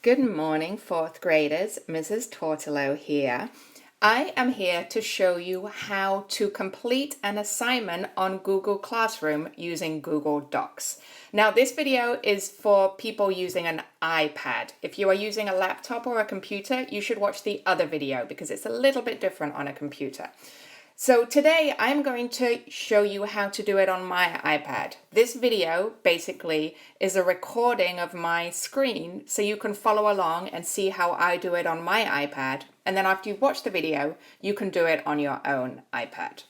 Good morning, fourth graders. Mrs. Tortolo here. I am here to show you how to complete an assignment on Google Classroom using Google Docs. Now, this video is for people using an iPad. If you are using a laptop or a computer, you should watch the other video because it's a little bit different on a computer. So today I'm going to show you how to do it on my iPad. This video basically is a recording of my screen so you can follow along and see how I do it on my iPad. And then after you've watched the video, you can do it on your own iPad.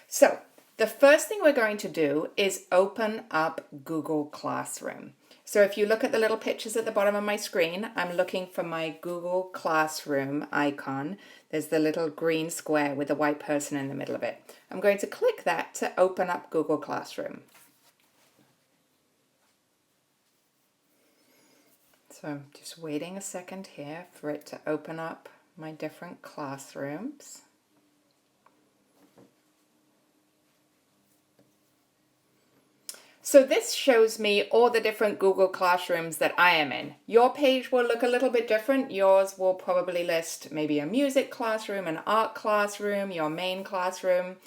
So the first thing we're going to do is open up Google Classroom. So if you look at the little pictures at the bottom of my screen, I'm looking for my Google Classroom icon. There's the little green square with the white person in the middle of it. I'm going to click that to open up Google Classroom. So I'm just waiting a second here for it to open up my different classrooms. So this shows me all the different Google Classrooms that I am in. Your page will look a little bit different. Yours will probably list maybe a music classroom, an art classroom, your main classroom.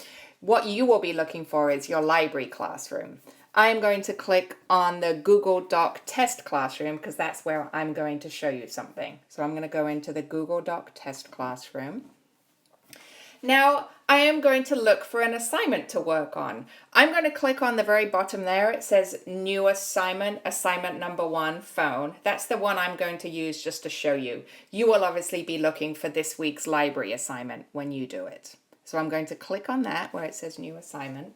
What you will be looking for is your library classroom. I'm going to click on the Google Doc test classroom because that's where I'm going to show you something. So I'm going to go into the Google Doc test classroom. Now, I am going to look for an assignment to work on. I'm going to click on the very bottom there. It says new assignment, assignment number 1, phone. That's the one I'm going to use just to show you. You will obviously be looking for this week's library assignment when you do it. So I'm going to click on that where it says new assignment.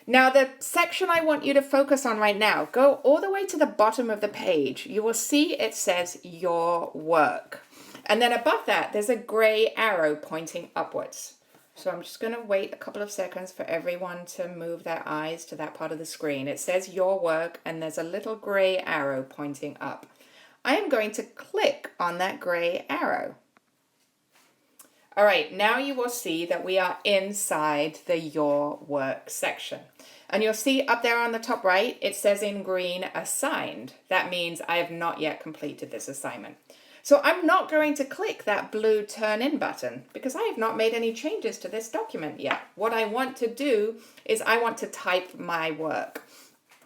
Now, the section I want you to focus on right now, go all the way to the bottom of the page. You will see it says your work. And then above that, there's a gray arrow pointing upwards. So I'm just going to wait a couple of seconds for everyone to move their eyes to that part of the screen. It says your work, and there's a little gray arrow pointing up. I am going to click on that gray arrow. All right, now you will see that we are inside the your work section. And you'll see up there on the top right, it says in green, assigned. That means I have not yet completed this assignment. So I'm not going to click that blue turn in button because I have not made any changes to this document yet. What I want to do is I want to type my work.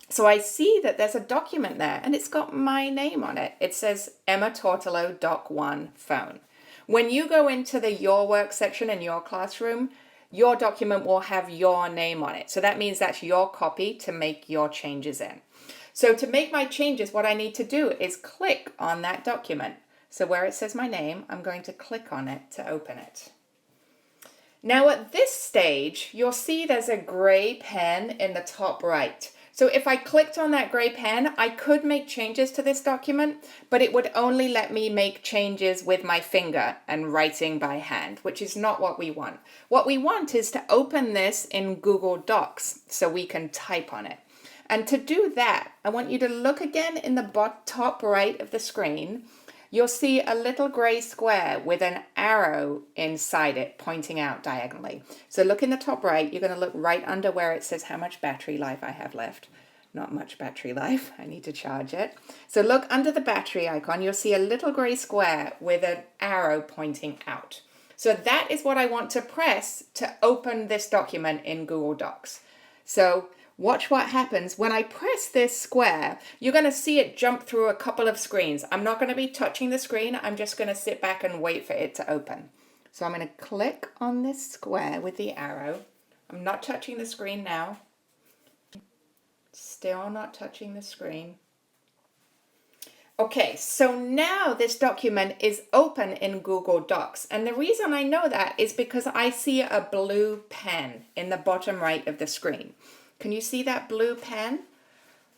So I see that there's a document there and it's got my name on it. It says Emma Tortolo Doc 1 phone. When you go into the your work section in your classroom, your document will have your name on it. So that means that's your copy to make your changes in. So to make my changes, what I need to do is click on that document. So where it says my name, I'm going to click on it to open it. Now at this stage, you'll see there's a gray pen in the top right. So if I clicked on that gray pen, I could make changes to this document, but it would only let me make changes with my finger and writing by hand, which is not what we want. What we want is to open this in Google Docs so we can type on it. And to do that, I want you to look again in the top right of the screen. You'll see a little gray square with an arrow inside it pointing out diagonally. So look in the top right, you're going to look right under where it says how much battery life I have left. Not much battery life, I need to charge it. So look under the battery icon, you'll see a little gray square with an arrow pointing out. So that is what I want to press to open this document in Google Docs. So watch what happens when I press this square. You're going to see it jump through a couple of screens. I'm not going to be touching the screen. I'm just going to sit back and wait for it to open. So I'm going to click on this square with the arrow. I'm not touching the screen now. Still not touching the screen. Okay, so now this document is open in Google Docs. And the reason I know that is because I see a blue pen in the bottom right of the screen. Can you see that blue pen?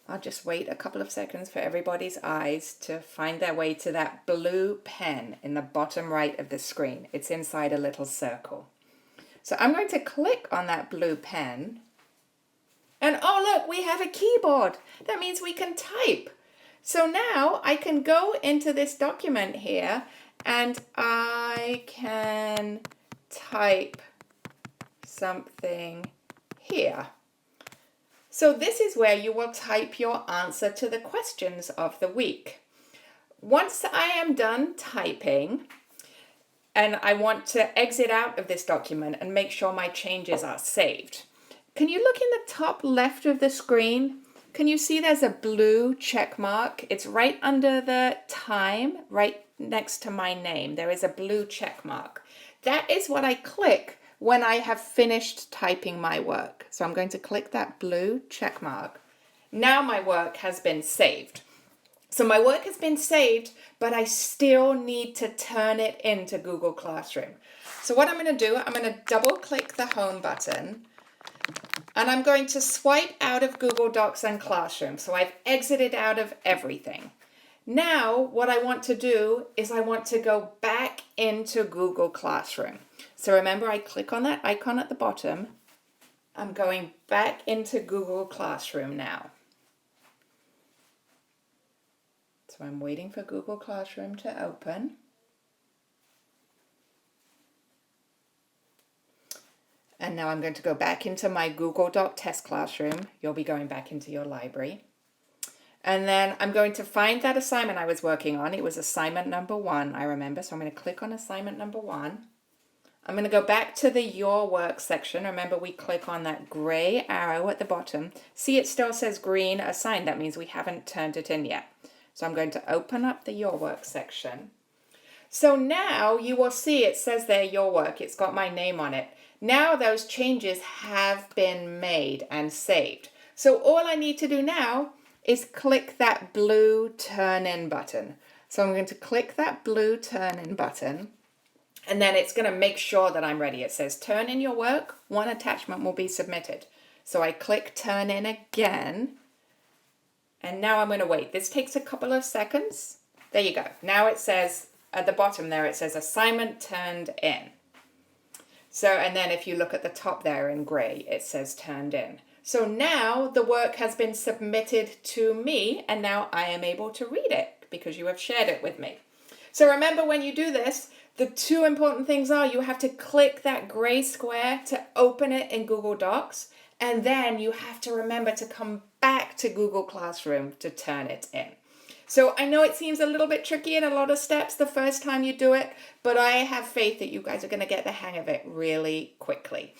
I'll just wait a couple of seconds for everybody's eyes to find their way to that blue pen in the bottom right of the screen. It's inside a little circle. So I'm going to click on that blue pen. And oh, look, we have a keyboard. That means we can type. So now I can go into this document here and I can type something here. So this is where you will type your answer to the questions of the week. once I am done typing and I want to exit out of this document and make sure my changes are saved, can you look in the top left of the screen? Can you see there's a blue check mark? It's right under the time, right next to my name. There is a blue check mark. That is what I click when I have finished typing my work. So I'm going to click that blue check mark. Now my work has been saved. So my work has been saved, but I still need to turn it into Google Classroom. So what I'm going to do, I'm going to double click the home button. And I'm going to swipe out of Google Docs and Classroom. So I've exited out of everything. Now, what I want to do is I want to go back into Google Classroom. So remember, I click on that icon at the bottom. I'm going back into Google Classroom now. So I'm waiting for Google Classroom to open. And now I'm going to go back into my Google Doc test classroom. You'll be going back into your library. And then I'm going to find that assignment I was working on. It was assignment number 1, I remember. So I'm going to click on assignment number 1. I'm going to go back to the Your Work section. Remember, we click on that gray arrow at the bottom. See, it still says green assigned. That means we haven't turned it in yet. So I'm going to open up the Your Work section. So now you will see it says there, Your Work. It's got my name on it. Now those changes have been made and saved. So all I need to do now is click that blue turn in button. So I'm going to click that blue turn in button, and then it's going to make sure that I'm ready. It says turn in your work, 1 attachment will be submitted. So I click turn in again, and now I'm going to wait. This takes a couple of seconds. There you go. Now it says at the bottom there, it says assignment turned in. So, and then if you look at the top there in gray, it says turned in. So now the work has been submitted to me, and now I am able to read it because you have shared it with me. So remember, when you do this, the 2 important things are you have to click that gray square to open it in Google Docs, and then you have to remember to come back to Google Classroom to turn it in. So I know it seems a little bit tricky and a lot of steps the first time you do it, but I have faith that you guys are going to get the hang of it really quickly.